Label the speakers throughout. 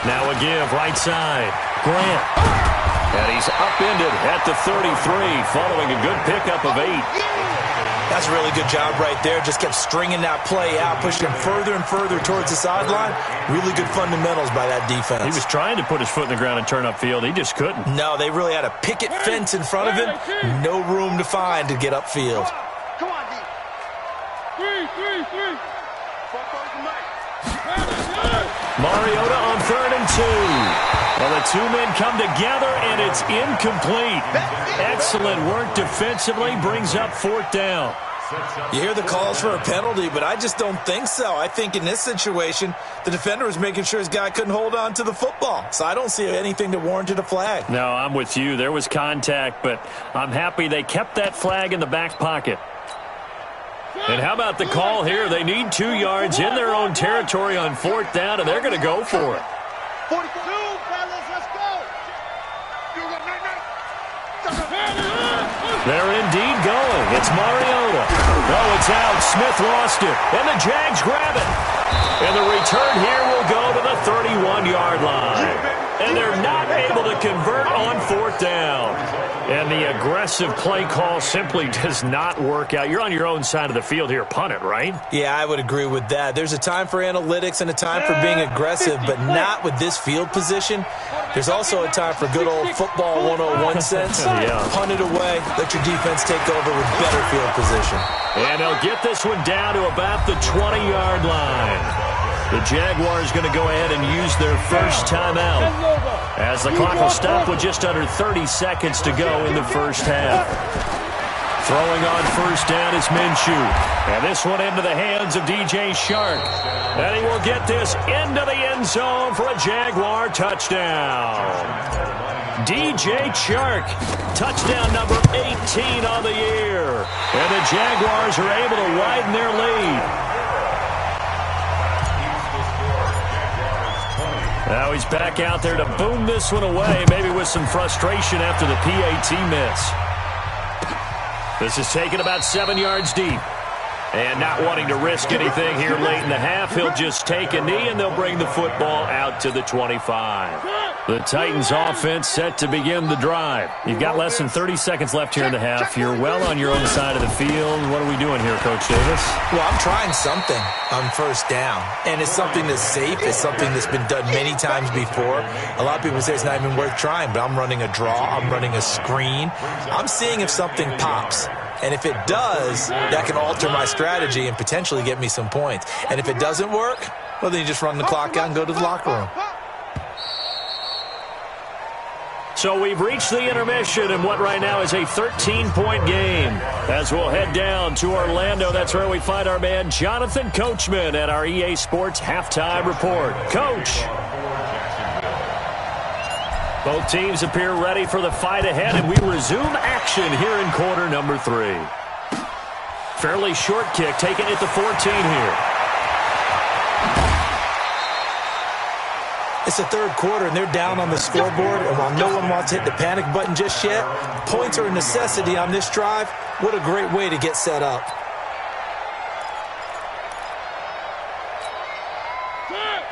Speaker 1: Now a give right side. Grant. And he's upended at the 33 following a good pickup of 8.
Speaker 2: That's a really good job right there. Just kept stringing that play out, pushing him further and further towards the sideline. Really good fundamentals by that defense.
Speaker 1: He was trying to put his foot in the ground and turn upfield. He just couldn't.
Speaker 2: No, they really had a picket fence in front of him. No room to find to get upfield.
Speaker 3: Come on, D. Three.
Speaker 1: Mariota on 3rd and 2. Well, the two men come together, and it's incomplete. Excellent work defensively, brings up 4th down.
Speaker 2: You hear the calls for a penalty, but I just don't think so. I think in this situation, the defender was making sure his guy couldn't hold on to the football. So I don't see anything that warranted a flag.
Speaker 1: No, I'm with you. There was contact, but I'm happy they kept that flag in the back pocket. And how about the call here? They need 2 yards in their own territory on 4th down, and they're going to go for it.
Speaker 3: 42, fellas, let's go.
Speaker 1: They're indeed going. It's Mariota. Oh, it's out. Smith lost it. And the Jags grab it. And the return here will go to the 31-yard line. And they're not able to convert on 4th down. And the aggressive play call simply does not work out. You're on your own side of the field here. Punt it, right?
Speaker 2: Yeah, I would agree with that. There's a time for analytics and a time for being aggressive, but not with this field position. There's also a time for good old football 101 sense. Punt it away. Let your defense take over with better field position.
Speaker 1: And they'll get this one down to about the 20-yard line. The Jaguars going to go ahead and use their first timeout as the clock will stop with just under 30 seconds to go in the first half. Throwing on 1st down is Minshew. And this one into the hands of DJ Shark. And he will get this into the end zone for a Jaguar touchdown. DJ Shark, touchdown number 18 on the year. And the Jaguars are able to widen their lead. Now he's back out there to boom this one away, maybe with some frustration after the PAT miss. This is taken about 7 yards deep. And not wanting to risk anything here late in the half, he'll just take a knee, and they'll bring the football out to the 25. The Titans offense set to begin the drive. You've got less than 30 seconds left here in the half. You're well on your own side of the field. What are we doing here, Coach Davis?
Speaker 2: Well, I'm trying something on 1st down, and it's something that's safe. It's something that's been done many times before. A lot of people say it's not even worth trying, but I'm running a draw. I'm running a screen. I'm seeing if something pops. And if it does, that can alter my strategy and potentially get me some points. And if it doesn't work, well, then you just run the clock out and go to the locker room.
Speaker 1: So we've reached the intermission in what right now is a 13-point game. As we'll head down to Orlando, that's where we find our man Jonathan Coachman at our EA Sports Halftime Report. Coach. Both teams appear ready for the fight ahead, and we resume action here in quarter number 3. Fairly short kick, taken at the 14 here.
Speaker 2: It's the 3rd quarter, and they're down on the scoreboard, and while no one wants to hit the panic button just yet, points are a necessity on this drive. What a great way to get set up.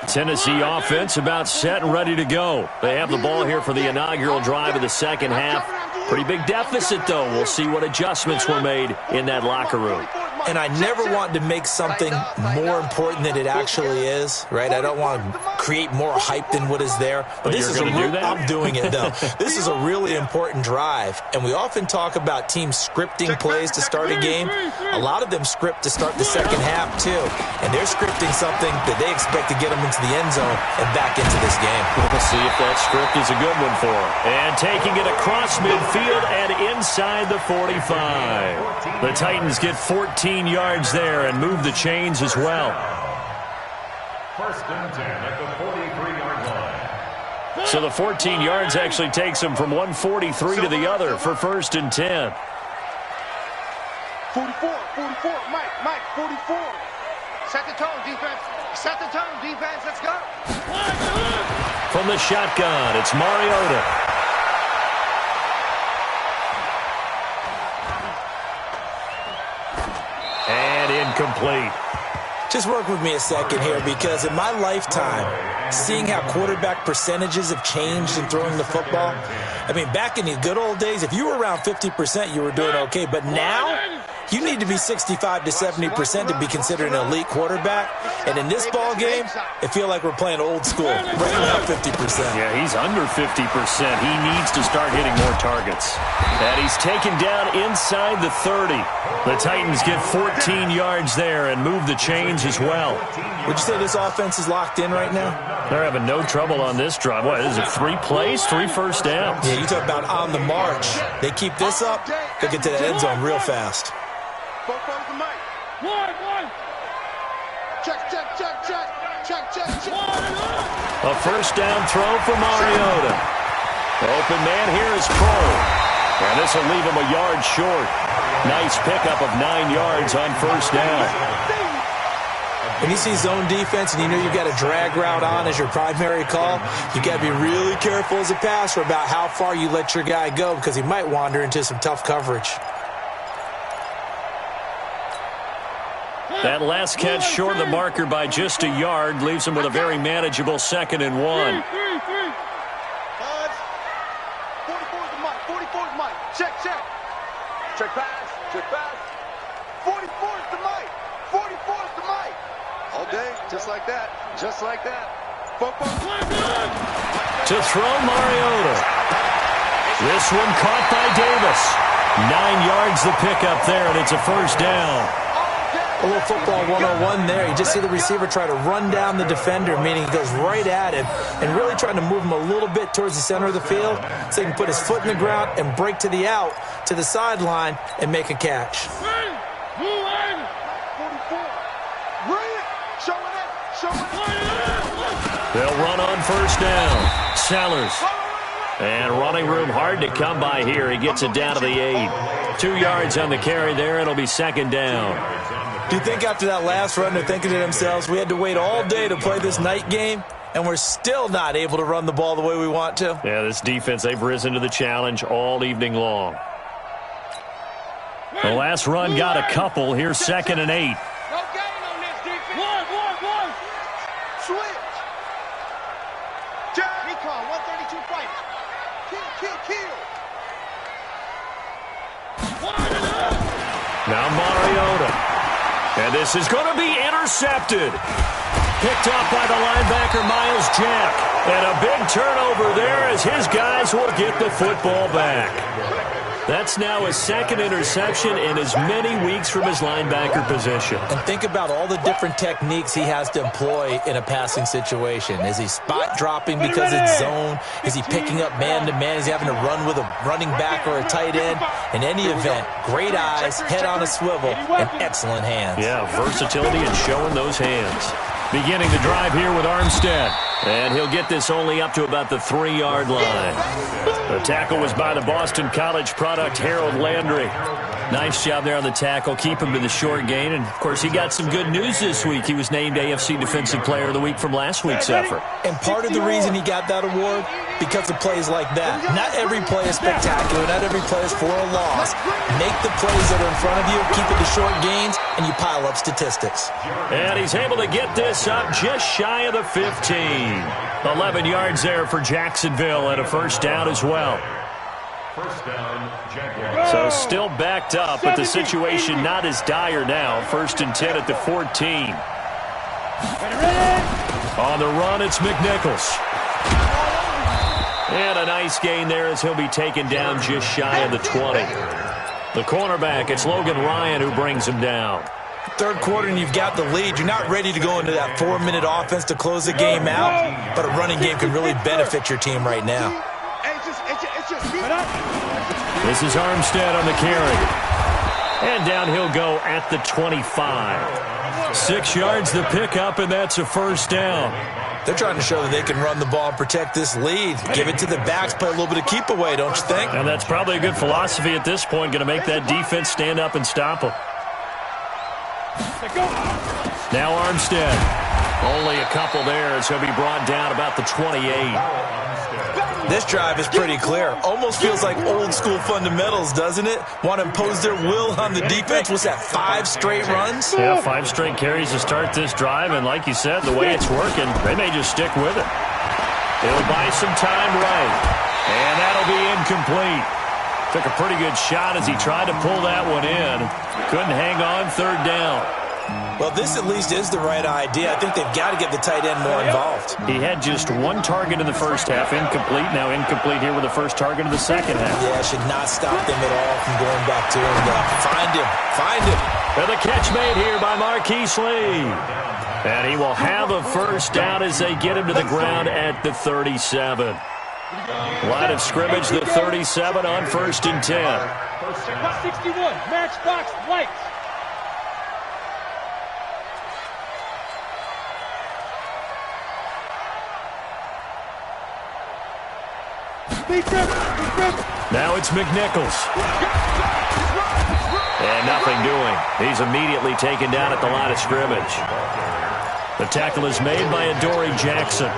Speaker 1: Tennessee offense about set and ready to go. They have the ball here for the inaugural drive of the second half. Pretty big deficit, though. We'll see what adjustments were made in that locker room.
Speaker 2: And I never want to make something more important than it actually is, right? I don't want to create more hype than what is there. But this is I'm doing it, though. This is a really important drive. And we often talk about teams scripting plays to start a game. A lot of them script to start the second half, too. And they're scripting something that they expect to get them into the end zone and back into this game.
Speaker 1: We'll see if that script is a good one for them. And taking it across midfield and inside the 45. The Titans get 14 yards there and move the chains as well.
Speaker 4: 1st and 10 at the 43-yard line.
Speaker 1: So the 14 yards actually takes them from 143 to the other for 1st and 10.
Speaker 3: 44, Mike, 44. Set the tone, defense. Set the tone, defense. Let's go.
Speaker 1: From the shotgun, it's Mariota. And incomplete.
Speaker 2: Just work with me a second here, because in my lifetime, seeing how quarterback percentages have changed in throwing the football, I mean, back in the good old days, if you were around 50%, you were doing okay. But now, you need to be 65 to 70% to be considered an elite quarterback. And in this ball game, it feels like we're playing old school, right around 50%.
Speaker 1: Yeah, he's under 50%. He needs to start hitting more targets. And he's taken down inside the 30. The Titans get 14 yards there and move the chains as well.
Speaker 2: Would you say this offense is locked in right now?
Speaker 1: They're having no trouble on this drive. What, is it 3 plays, 3 first downs?
Speaker 2: Yeah, you talk about on the march. They keep this up, they'll get to the end zone real fast.
Speaker 1: A first down throw for Mariota. Open man here is Kroll. And this will leave him a yard short. Nice pickup of 9 yards on first down.
Speaker 2: When you see zone defense and you know you've got a drag route on as your primary call, you've got to be really careful as a passer about how far you let your guy go, because he might wander into some tough coverage.
Speaker 1: That last catch short of the marker by just a yard leaves him with a very manageable 2nd and 1.
Speaker 3: 44 is the mic. 44 is the mic. Check. Check pass. 44 is the mic. 44 is the mic. All day, just like that.
Speaker 1: To throw Mariota. This one caught by Davis. 9 yards the pickup there, and it's a first down.
Speaker 2: A little football 101 there. You just see the receiver try to run down the defender, meaning he goes right at him and really trying to move him a little bit towards the center of the field so he can put his foot in the ground and break to the out, to the sideline, and make a catch.
Speaker 1: They'll run on first down. Sellers. And running room hard to come by here. He gets it down to the 8. 2 yards on the carry there. It'll be 2nd down.
Speaker 2: Do you think after that last run they're thinking to themselves, we had to wait all day to play this night game, and we're still not able to run the ball the way we want to?
Speaker 1: Yeah, this defense, they've risen to the challenge all evening long. The last run got a couple. Here's 2nd and 8.
Speaker 3: No gain on this defense. One. Switch. Recon, 132 fighters. Kill.
Speaker 1: Now Mariota. And this is going to be intercepted. Picked up by the linebacker, Miles Jack. And a big turnover there as his guys will get the football back. That's now his 2nd interception in as many weeks from his linebacker position.
Speaker 2: And think about all the different techniques he has to employ in a passing situation. Is he spot dropping because it's zone? Is he picking up man-to-man? Is he having to run with a running back or a tight end? In any event, great eyes, head on a swivel, and excellent hands.
Speaker 1: Yeah, versatility and showing those hands. Beginning the drive here with Armstead. And he'll get this only up to about the 3-yard line. The tackle was by the Boston College product, Harold Landry. Nice job there on the tackle. Keep him to the short gain. And, of course, he got some good news this week. He was named AFC Defensive Player of the Week from last week's effort.
Speaker 2: And part of the reason he got that award, because of plays like that. Not every play is spectacular. Not every play is for a loss. Make the plays that are in front of you, keep it to short gains, and you pile up statistics.
Speaker 1: And he's able to get this up just shy of the 15. 11 yards there for Jacksonville and a first down as well.
Speaker 4: First down, Jaguars.
Speaker 1: So still backed up, but the situation not as dire now. 1st and 10 at the 14. On the run, it's McNichols. And a nice gain there as he'll be taken down just shy of the 20. The cornerback, it's Logan Ryan who brings him down.
Speaker 2: Third quarter and you've got the lead. You're not ready to go into that 4-minute offense to close the game out, but a running game can really benefit your team right now.
Speaker 1: This is Armstead on the carry. And down he'll go at the 25. 6 yards the pickup, and that's a first down.
Speaker 2: They're trying to show that they can run the ball and protect this lead. Give it to the backs, play a little bit of keep away, don't you think?
Speaker 1: And that's probably a good philosophy at this point, going to make that defense stand up and stop them. Now Armstead. Only a couple there as he'll be brought down about the 28.
Speaker 2: This drive is pretty clear. Almost feels like old school fundamentals, doesn't it? Want to impose their will on the defense. What's that, 5 straight runs?
Speaker 1: Yeah, 5 straight carries to start this drive. And like you said, the way it's working, they may just stick with it. He'll buy some time right. And that'll be incomplete. Took a pretty good shot as he tried to pull that one in. Couldn't hang on, third down.
Speaker 2: Well, this at least is the right idea. I think they've got to get the tight end more involved.
Speaker 1: He had just 1 target in the first half, incomplete. Now incomplete here with the first target of the second half.
Speaker 2: Yeah, should not stop them at all from going back to him. Find him.
Speaker 1: And the catch made here by Marquise Lee. And he will have a first down as they get him to the ground at the 37. Line of scrimmage, the 37 on 1st and 10.
Speaker 5: 61, matchbox lights.
Speaker 1: Now it's McNichols. And nothing doing. He's immediately taken down at the line of scrimmage. The tackle is made by Adoree Jackson.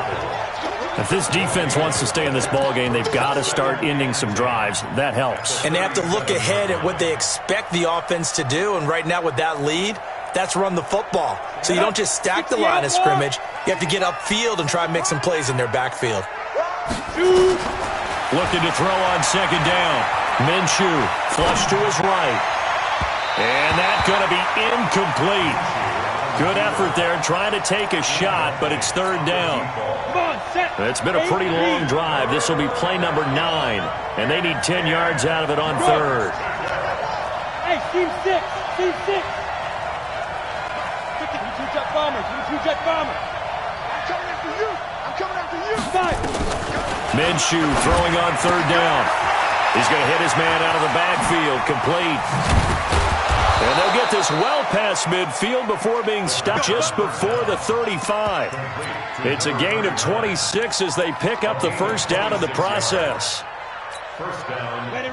Speaker 1: If this defense wants to stay in this ballgame, they've got to start ending some drives. That helps.
Speaker 2: And they have to look ahead at what they expect the offense to do. And right now with that lead, that's run the football. So you don't just stack the line of scrimmage. You have to get upfield and try and make some plays in their backfield.
Speaker 1: Looking to throw on second down. Minshew, flush to his right. And that's going to be incomplete. Good effort there, trying to take a shot, but it's third down. It's been a pretty long drive. This will be play number 9, and they need 10 yards out of it on third.
Speaker 5: Hey, team 6. You two-jet bombers. I'm coming after you.
Speaker 1: Minshew throwing on third down. He's going to hit his man out of the backfield, complete. And they'll get this well past midfield before being stopped just before the 35. It's a gain of 26 as they pick up the first down in the process.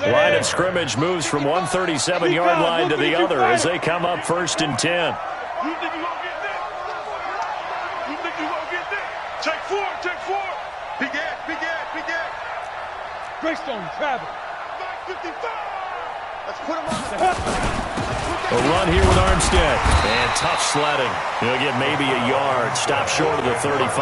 Speaker 1: Line of scrimmage moves from one 37-yard line to the other as they come up 1st and 10.
Speaker 3: You think you're going to get this? You think you're going to get this? Take 4. Big Ed.
Speaker 5: Greystone travel.
Speaker 3: 55. Let's put him on.
Speaker 1: A run here with Armstead. And tough sledding. He'll get maybe a yard. Stop short of the 35.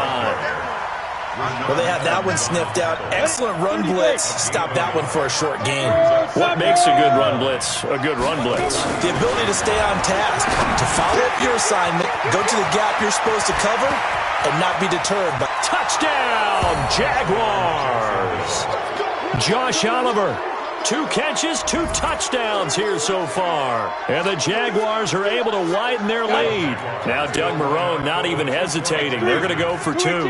Speaker 2: Well, they had that one sniffed out. Excellent run blitz. Stop that one for a short gain.
Speaker 1: What makes a good run blitz a good run blitz?
Speaker 2: The ability to stay on task, to follow up your assignment, go to the gap you're supposed to cover, and not be deterred by...
Speaker 1: Touchdown, Jaguars! Josh Oliver. 2 catches, 2 touchdowns here so far. And the Jaguars are able to widen their lead. Now Doug Marrone not even hesitating. They're going to go for 2. From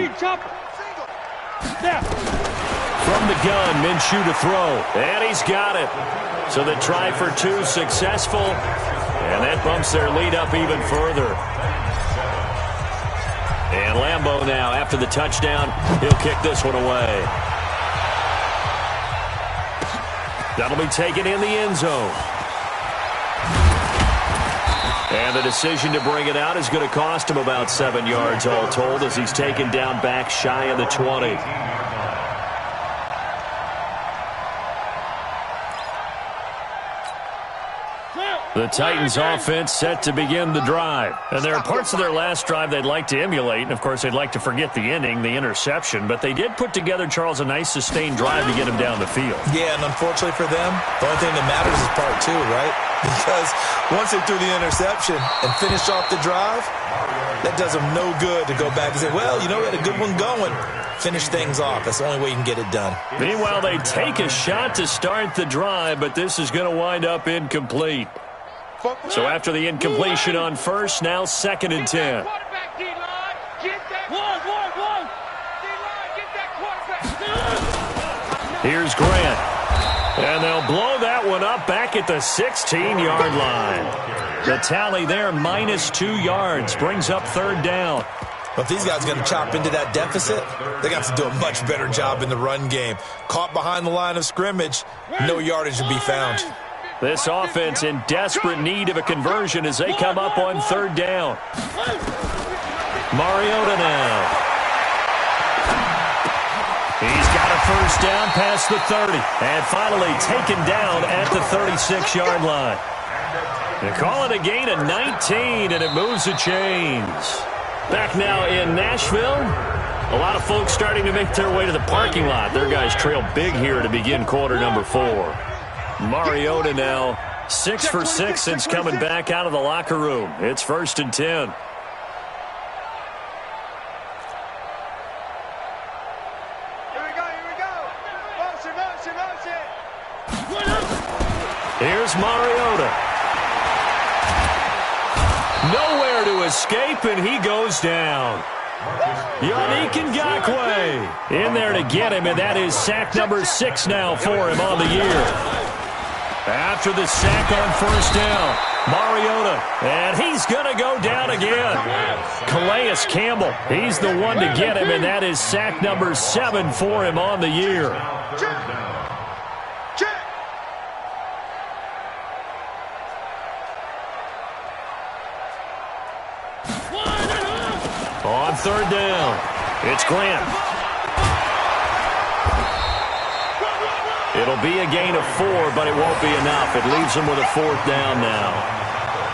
Speaker 1: the gun, Minshew to throw. And he's got it. So the try for 2 successful. And that bumps their lead up even further. And Lambeau now, after the touchdown, he'll kick this one away. That'll be taken in the end zone. And the decision to bring it out is going to cost him about 7 yards all told as he's taken down back shy of the 20. The Titans offense set to begin the drive. And there are parts of their last drive they'd like to emulate. And, of course, they'd like to forget the ending, the interception. But they did put together, Charles, a nice sustained drive to get him down the field.
Speaker 2: Yeah, and unfortunately for them, the only thing that matters is part 2, right? Because once they threw the interception and finished off the drive, that does them no good to go back and say, well, you know, we had a good one going. Finish things off. That's the only way you can get it done.
Speaker 1: Meanwhile, they take a shot to start the drive, but this is going to wind up incomplete. So after the incompletion on first, now 2nd and 10. Here's Grant. And they'll blow that one up back at the 16-yard line. The tally there, minus 2 yards, brings up 3rd down.
Speaker 2: But if these guys are going to chop into that deficit, they got to do a much better job in the run game. Caught behind the line of scrimmage, no yardage to be found.
Speaker 1: This offense in desperate need of a conversion as they come up on 3rd down. Mariota now. He's got a first down past the 30. And finally taken down at the 36-yard line. They call it a gain of 19, and it moves the chains. Back now in Nashville. A lot of folks starting to make their way to the parking lot. Their guys trail big here to begin quarter number 4. Mariota now 6 for 6 since coming back out of the locker room. It's 1st and 10. Here's Mariota. Nowhere to escape, and he goes down. Yannick Ngakoue in there to get him, and that is sack number 6 now for him on the year. After the sack on first down, Mariota, and he's going to go down again. Calais Campbell, he's the one to get him, and that is sack number 7 for him on the year. On third down, it's Grant. It'll be a gain of 4, but it won't be enough. It leaves them with a 4th down now.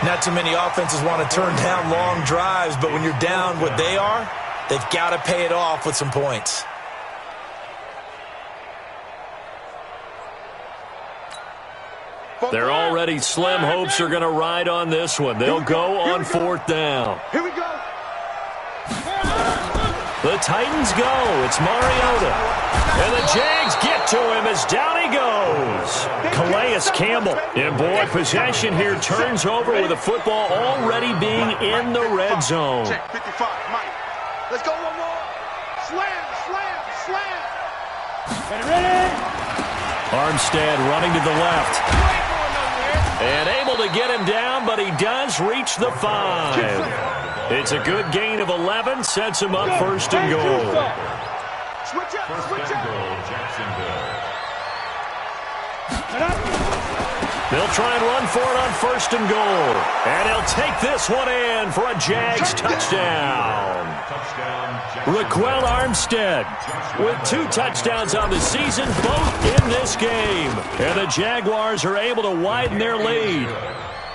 Speaker 2: Not too many offenses want to turn down long drives, but when you're down what they are, they've got to pay it off with some points.
Speaker 1: They're already slim hopes are going to ride on this one. They'll go on 4th down.
Speaker 5: Here we go.
Speaker 1: The Titans go. It's Mariota. And the Jags get to him as down he goes. Calais Campbell. And boy, possession here turns over with the football already being in the red zone.
Speaker 3: Check 55, Mike. Let's go one more. Slam, slam, slam.
Speaker 5: Ready?
Speaker 1: Armstead running to the left. And able to get him down, but he does reach the 5. It's a good gain of 11, sets him up 1st and goal.
Speaker 3: Switch up, switch up.
Speaker 1: They'll try and run for it on 1st and goal. And he'll take this one in for a Jags touchdown. Raquel Armstead with 2 touchdowns on the season, both in this game. And the Jaguars are able to widen their lead.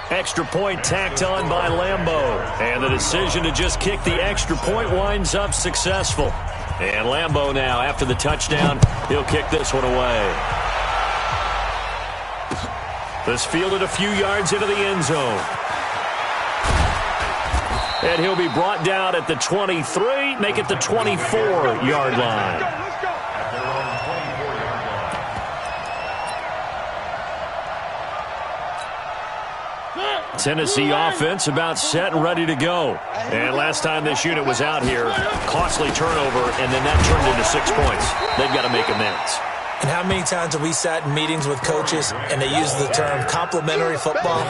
Speaker 1: Extra point tacked on by Lambeau. And the decision to just kick the extra point winds up successful. And Lambeau now, after the touchdown, he'll kick this one away. This fielded a few yards into the end zone. And he'll be brought down at the 23, make it the 24-yard line. Tennessee offense about set and ready to go. And last time this unit was out here, costly turnover, and then that turned into 6 points. They've got to make amends.
Speaker 2: And how many times have we sat in meetings with coaches and they use the term complementary football?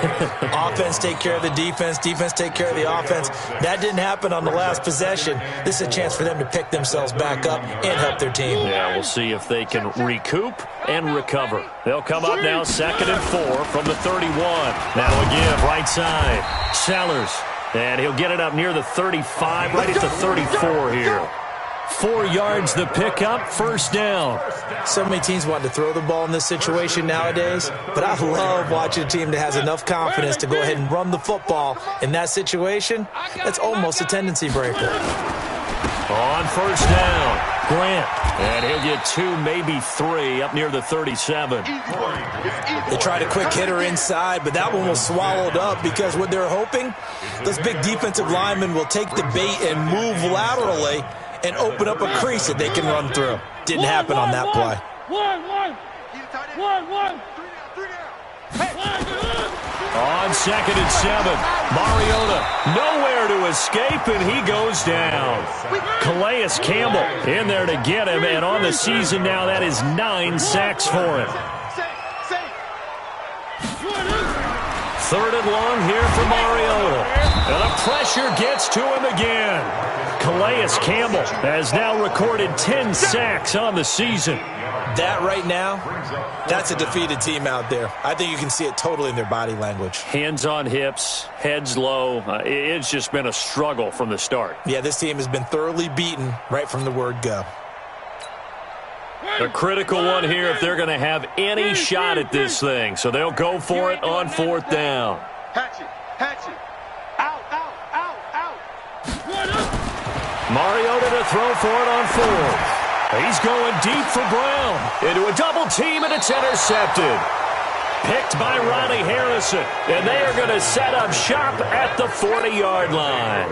Speaker 2: Offense take care of the defense, defense take care of the offense. That didn't happen on the last possession. This is a chance for them to pick themselves back up and help their team.
Speaker 1: Yeah, we'll see if they can recoup and recover. They'll come up now 2nd and 4 from the 31. Now again, right side, Sellers. And he'll get it up near the 35, right at the 34 here. 4 yards the pickup, 1st down.
Speaker 2: So many teams want to throw the ball in this situation nowadays, but I love watching a team that has enough confidence to go ahead and run the football. In that situation, that's almost a tendency breaker.
Speaker 1: On 1st down, Grant. And he'll get 2, maybe 3 up near the 37.
Speaker 2: They tried a quick hitter inside, but that one was swallowed up because what they're hoping, those big defensive linemen will take the bait and move laterally and open up a crease that they can run through. Didn't happen on that play.
Speaker 1: On 2nd and 7, Mariota nowhere to escape, and he goes down. Calais Campbell in there to get him, and on the season now, that is 9 sacks for him. 3rd and long here for Mariota. And the pressure gets to him again. Calais Campbell has now recorded 10 sacks on the season.
Speaker 2: That right now, that's a defeated team out there. I think you can see it totally in their body language.
Speaker 1: Hands on hips, heads low. It's just been a struggle from the start.
Speaker 2: Yeah, this team has been thoroughly beaten right from the word go.
Speaker 1: A critical one here if they're going to have any shot at this thing. So they'll go for it on 4th down.
Speaker 3: Hatch it. Out.
Speaker 1: Mariota to throw for it on 4th. He's going deep for Brown. Into a double team, and it's intercepted. Picked by Ronnie Harrison. And they are going to set up shop at the 40-yard line.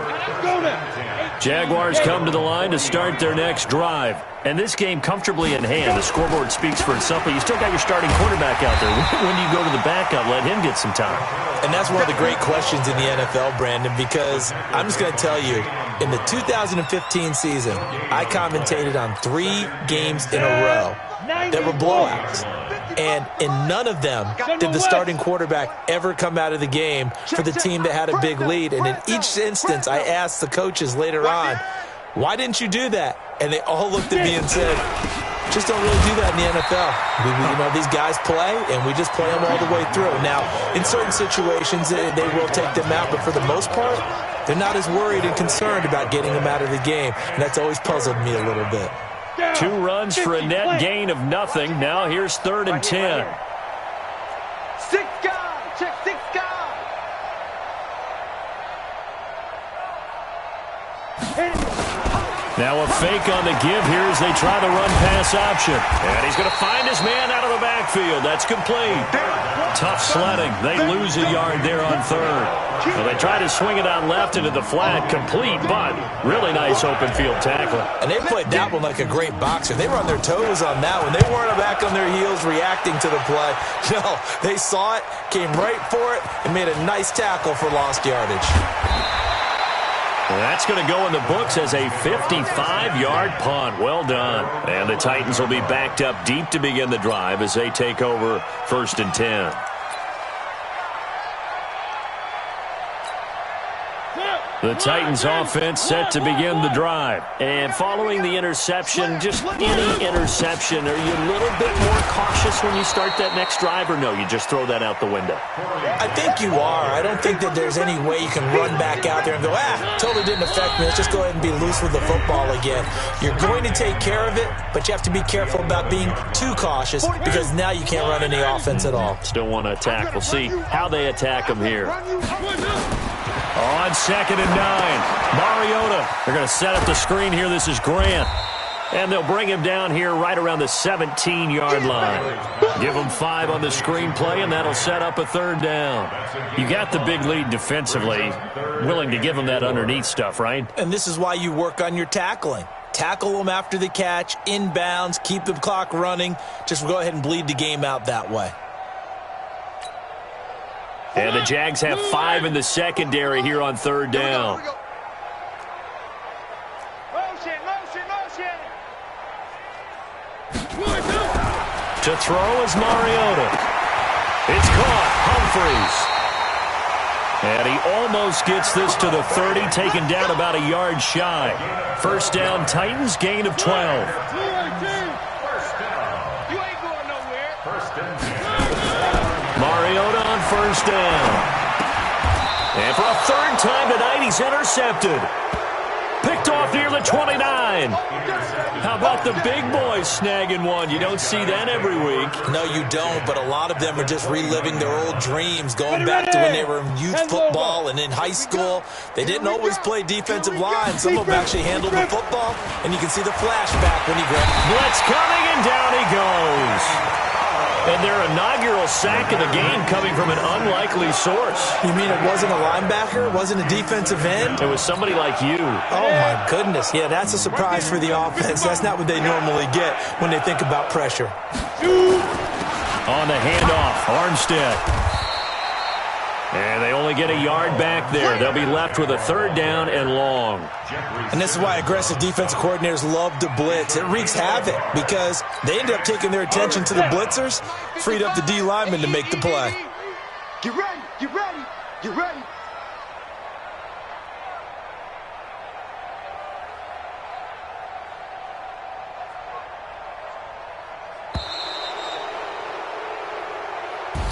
Speaker 1: Jaguars come to the line to start their next drive. And this game comfortably in hand. The scoreboard speaks for itself, but you still got your starting quarterback out there. When do you go to the backup? Let him get some time.
Speaker 2: And that's one of the great questions in the NFL, Brandon, because I'm just going to tell you, in the 2015 season, I commentated on 3 games in a row that were blowouts. And in none of them did the starting quarterback ever come out of the game for the team that had a big lead. And in each instance, I asked the coaches later on, why didn't you do that? And they all looked at me and said, just don't really do that in the NFL. These guys play, and we just play them all the way through. Now, in certain situations, they will take them out, but for the most part, they're not as worried and concerned about getting them out of the game, and that's always puzzled me a little bit.
Speaker 1: 2 runs for a net gain of nothing. Now here's 3rd and 10.
Speaker 3: 6 guys. Check 6 guys.
Speaker 1: Now a fake on the give here as they try the run-pass option. And he's going to find his man out of the backfield. That's complete. Tough sledding. They lose a yard there on 3rd. Well, they try to swing it out left into the flat. Complete, but really nice open field tackling.
Speaker 2: And they played that one like a great boxer. They were on their toes on that one. They weren't back on their heels reacting to the play. No, they saw it, came right for it, and made a nice tackle for lost yardage.
Speaker 1: That's going to go in the books as a 55-yard punt. Well done. And the Titans will be backed up deep to begin the drive as they take over 1st and 10. The Titans offense set to begin the drive. And following the interception, just any interception, are you a little bit more cautious when you start that next drive, or no, you just throw that out the window?
Speaker 2: I think you are. I don't think that there's any way you can run back out there and go, totally didn't affect me. Let's just go ahead and be loose with the football again. You're going to take care of it, but you have to be careful about being too cautious because now you can't run any offense at all.
Speaker 1: Still want to attack. We'll see how they attack them here. On 2nd and 9, Mariota. They're going to set up the screen here. This is Grant. And they'll bring him down here right around the 17-yard line. Give him 5 on the screen play, and that'll set up a 3rd down. You got the big lead defensively. Willing to give him that underneath stuff, right?
Speaker 2: And this is why you work on your tackling. Tackle them after the catch, inbounds, keep the clock running. Just go ahead and bleed the game out that way.
Speaker 1: And the Jags have 5 in the secondary here on 3rd down.
Speaker 3: Motion.
Speaker 1: To throw is Mariota. It's caught. Humphreys. And he almost gets this to the 30, taken down about a yard shy. 1st down, Titans, gain of 12. Mariota on 1st down. And for a 3rd time tonight, he's intercepted. Picked off near the 29. How about the big boys snagging one? You don't see that every week.
Speaker 2: No, you don't, but a lot of them are just reliving their old dreams, going back to when they were in youth football and in high school. They didn't always play defensive line. Some of them actually handled the football, and you can see the flashback when he grabbed.
Speaker 1: Blitz coming, and down he goes. And their inaugural sack of the game coming from an unlikely source.
Speaker 2: You mean it wasn't a linebacker? It wasn't a defensive end?
Speaker 1: It was somebody like you.
Speaker 2: Oh, my goodness. Yeah, that's a surprise for the offense. That's not what they normally get when they think about pressure.
Speaker 1: On the handoff, Armstead. And they only get a yard back there. They'll be left with a 3rd down and long.
Speaker 2: And this is why aggressive defensive coordinators love to blitz. It wreaks havoc because they end up taking their attention to the blitzers, freed up the D lineman to make the play.
Speaker 3: Get ready.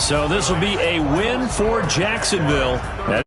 Speaker 1: So this will be a win for Jacksonville. That